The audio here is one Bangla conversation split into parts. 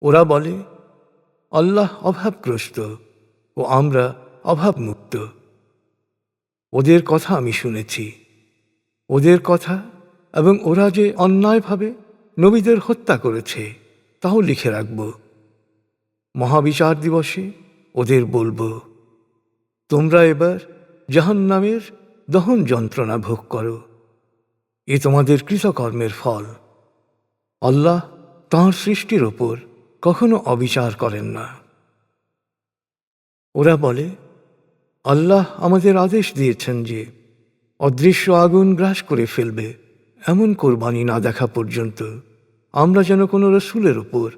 ওরা বলে, আল্লাহ অভাবগ্রস্ত ও আমরা অভাবমুক্ত। ওদের কথা আমি শুনেছি। ওদের কথা এবং ওরা যে অন্যায়ভাবে নবীদের হত্যা করেছে তাও লিখে রাখব। মহাবিচার দিবসে ওদের বলবো, তোমরা এবার জাহান্নামের দহন যন্ত্রণা ভোগ করো। এ তোমাদের কৃতকর্মের ফল। আল্লাহ তাঁর সৃষ্টির ওপর কখনো অবিচার করেন না। ওরা বলে, আল্লাহ আমাদের আদেশ দিয়েছেন যে অদৃশ্য আগুন গ্রাস করে ফেলবে এমন কোরবানি না দেখা পর্যন্ত আমরা যেন কোনো রসুলের উপর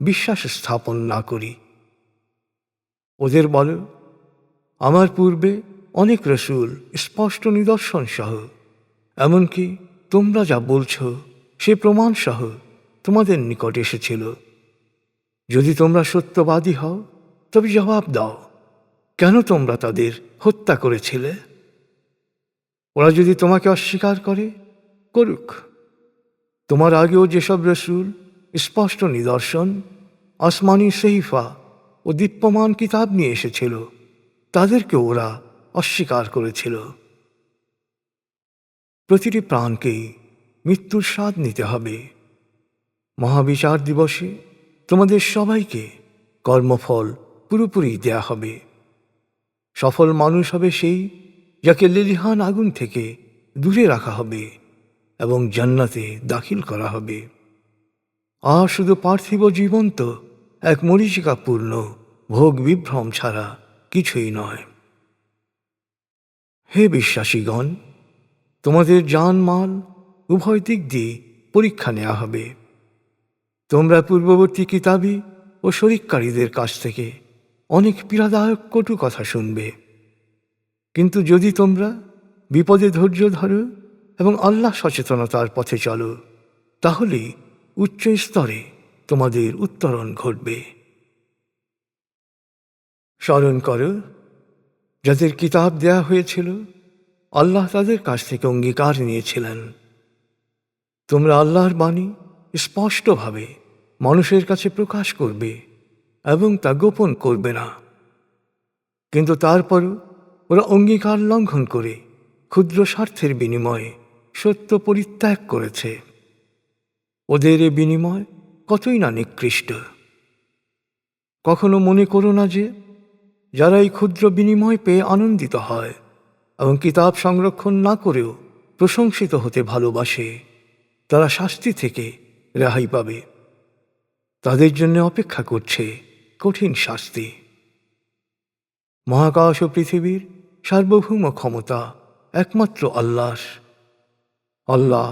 বিশ্বাস স্থাপন না করি। ওদের বলো, আমার পূর্বে অনেক রসুল স্পষ্ট নিদর্শন সহ, এমনকি তোমরা যা বলছ সে প্রমাণ সহ তোমাদের নিকট এসেছিল। যদি তোমরা সত্যবাদী হও তবে জবাব দাও, কেন তোমরা তাদের হত্যা করেছিলে? ওরা যদি তোমাকে অস্বীকার করে, করুক। তোমার আগেও যেসব রসুল স্পষ্ট নিদর্শন, আসমানি সহিফা ও দীপ্যমান কিতাব নিয়ে এসেছিল তাদেরকে ওরা অস্বীকার করেছিল। প্রতিটি প্রাণকেই মৃত্যুর স্বাদ নিতে হবে। মহাবিচার দিবসে তোমাদের সবাইকে কর্মফল পুরোপুরি দেয়া হবে। সফল মানুষ হবে সেই যাকে লেলিহান আগুন থেকে দূরে রাখা হবে এবং জান্নাতে দাখিল করা হবে। আর শুধু পার্থিব জীবন তো এক মরীচিকাপূর্ণ ভোগ বিভ্রম ছাড়া কিছুই নয়। হে বিশ্বাসীগণ, তোমাদের জানমাল উভয় দিক দিয়ে পরীক্ষা নেওয়া হবে। তোমরা পূর্ববর্তী কিতাবী ও শরিককারীদের কাছ থেকে অনেক পীড়াদায়ক কটু কথা শুনবে। কিন্তু যদি তোমরা বিপদে ধৈর্য ধরো এবং আল্লাহ সচেতনতার পথে চলো, তাহলে উচ্চ স্তরে তোমাদের উত্তরণ ঘটবে। স্মরণ করো, যাদের কিতাব দেয়া হয়েছিল আল্লাহ তাদের কাছ থেকে অঙ্গীকার নিয়েছিলেন, তোমরা আল্লাহর বাণী স্পষ্টভাবে মানুষের কাছে প্রকাশ করবে এবং তা গোপন করবে না। কিন্তু তারপরও ওরা অঙ্গীকার লঙ্ঘন করে ক্ষুদ্র স্বার্থের বিনিময়ে সত্য পরিত্যাগ করেছে। ওদের এ বিনিময় কতই না নিকৃষ্ট। কখনো মনে করো না যে যারা এই ক্ষুদ্র বিনিময় পেয়ে আনন্দিত হয় এবং কিতাব সংরক্ষণ না করেও প্রশংসিত হতে ভালোবাসে, তারা শাস্তি থেকে রেহাই পাবে। তাদের জন্য অপেক্ষা করছে কঠিন শাস্তি। মহাকাশ ও পৃথিবীর সার্বভৌম ক্ষমতা একমাত্র আল্লাহর। আল্লাহ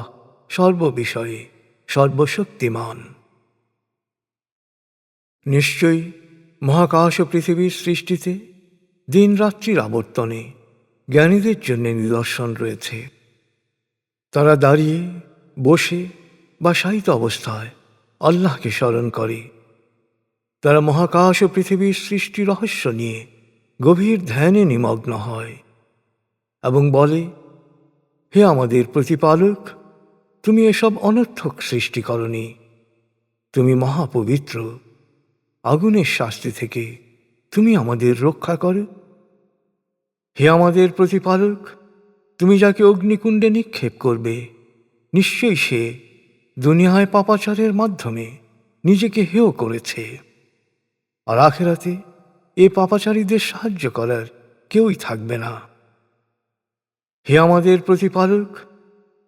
সর্ববিষয়ে সর্বশক্তিমান। নিশ্চয়ই মহাকাশ ও পৃথিবীর সৃষ্টিতে দিন রাত্রির আবর্তনে জ্ঞানীদের জন্য নিদর্শন রয়েছে। তারা দাঁড়িয়ে, বসে বা শায়িত অবস্থায় আল্লাহকে স্মরণ করে। তারা মহাকাশ ও পৃথিবীর সৃষ্টি রহস্য নিয়ে গভীর ধ্যানে নিমগ্ন হয় এবং বলে, হে আমাদের প্রতিপালক, তুমি এসব অনর্থক সৃষ্টি করনি। তুমি মহাপবিত্র। আগুনের শাস্তি থেকে তুমি আমাদের রক্ষা করো। হে আমাদের প্রতিপালক, তুমি যাকে অগ্নিকুণ্ডে নিক্ষেপ করবে, নিশ্চয়ই সে দুনিয়ায় পাপাচারের মাধ্যমে নিজেকে হেয় করেছে, আর আখিরাতে এ পাপাচারীদের সাহায্য করার কেউই থাকবে না। হে আমাদের প্রতিপালক,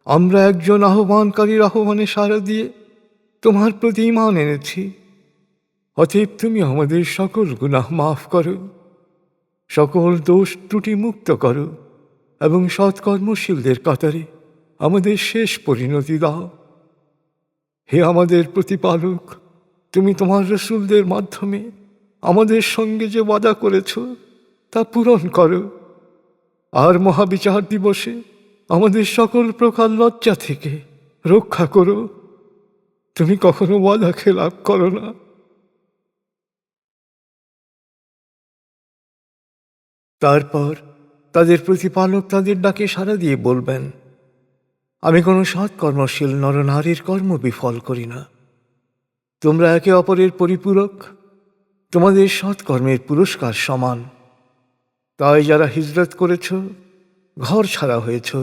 আমরা একজন আহ্বানকারীর আহ্বানে সাড়া দিয়ে তোমার প্রতি ঈমান এনেছি। অতএব তুমি আমাদের সকল গুনাহ মাফ করো, সকল দোষ ত্রুটি মুক্ত করো এবং সৎকর্মশীলদের কাতারে আমাদের শেষ পরিণতি দাও। হে আমাদের প্রতিপালক, তুমি তোমার রসুলদের মাধ্যমে আমাদের সঙ্গে যে ওয়াদা করেছ তা পূরণ করো, আর মহাবিচার দিবসে আমাদের সকল প্রকার লজ্জা থেকে রক্ষা করো। তুমি কখনো ওয়াদা খেলাপ করো না। তারপর তাদের প্রতিপালক তাদের ডাকে সাড়া দিয়ে বলবেন, আমি কোনো সৎ কর্মশীল নরনারীর কর্ম বিফল করি না। তোমরা একে অপরের পরিপূরক, তোমাদের সৎকর্মের পুরস্কার সমান। তাই যারা হিজরত করেছ, ঘর ছাড়া হয়েছ,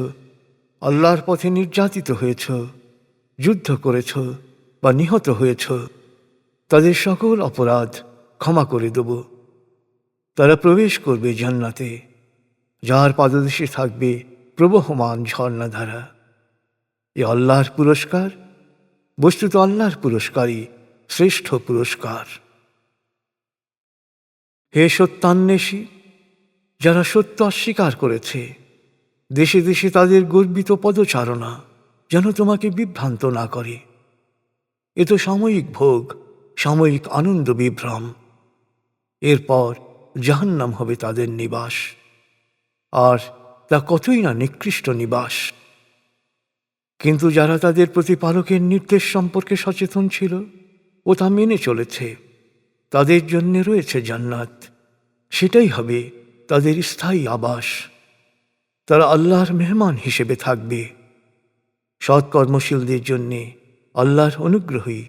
আল্লাহর পথে নির্যাতিত হয়েছ, যুদ্ধ করেছ বা নিহত হয়েছ, তাদের সকল অপরাধ ক্ষমা করে দেব। তারা প্রবেশ করবে জান্নাতে, যার পাদদেশে থাকবে প্রবহমান ঝর্ণাধারা। এ আল্লাহর পুরস্কার, বস্তুত আল্লাহর পুরস্কারই শ্রেষ্ঠ পুরস্কার। হে সত্যান্বেষী, যারা সত্য অস্বীকার করেছে, দেশে দেশে তাদের গর্বিত পদচারণা যেন তোমাকে বিভ্রান্ত না করে। এ তো সাময়িক ভোগ, সাময়িক আনন্দ বিভ্রম। এরপর জাহান্নাম হবে তাদের নিবাস, আর তা কতই না নিকৃষ্ট নিবাস। কিন্তু যারা তাদের প্রতিপালকের নির্দেশ সম্পর্কে সচেতন ছিল ও তা মেনে চলেছে, তাদের জন্য রয়েছে জান্নাত। সেটাই হবে তাদের স্থায়ী আবাস। তারা আল্লাহর মেহমান হিসেবে থাকবে। সৎকর্মশীলদের জন্য আল্লাহর অনুগ্রহই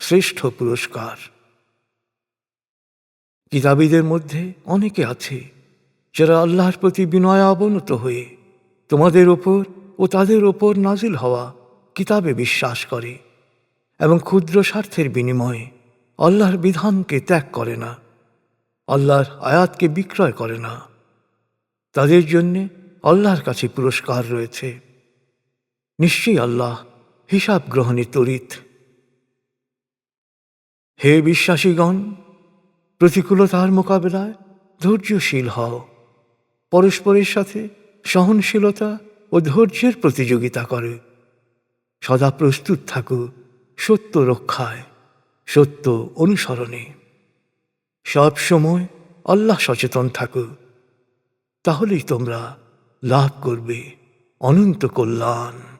শ্রেষ্ঠ পুরস্কার। কিতাবীদের মধ্যে অনেকে আছে যারা আল্লাহর প্রতি বিনয় অবনত হয়ে তোমাদের ওপর ও তাদের ওপর নাজিল হওয়া কিতাবে বিশ্বাস করে এবং ক্ষুদ্র স্বার্থের বিনিময়ে আল্লাহর বিধানকে ত্যাগ করে না, আল্লাহর আয়াতকে বিক্রয় করে না। তাদের জন্যে আল্লাহর কাছে পুরস্কার রয়েছে। নিশ্চয়ই আল্লাহ হিসাব গ্রহণে তরিত। হে বিশ্বাসীগণ, প্রতিকূলতার মোকাবেলায় ধৈর্যশীল হও, পরস্পরের সাথে সহনশীলতা ও ধৈর্যের প্রতিযোগিতা করে। সদা প্রস্তুত থাকো সত্য রক্ষায়, সত্য অনুসরণে। সব সময় আল্লাহ সচেতন থাকো, তাহলেই তোমরা লাভ করবে অনন্ত কল্যাণ।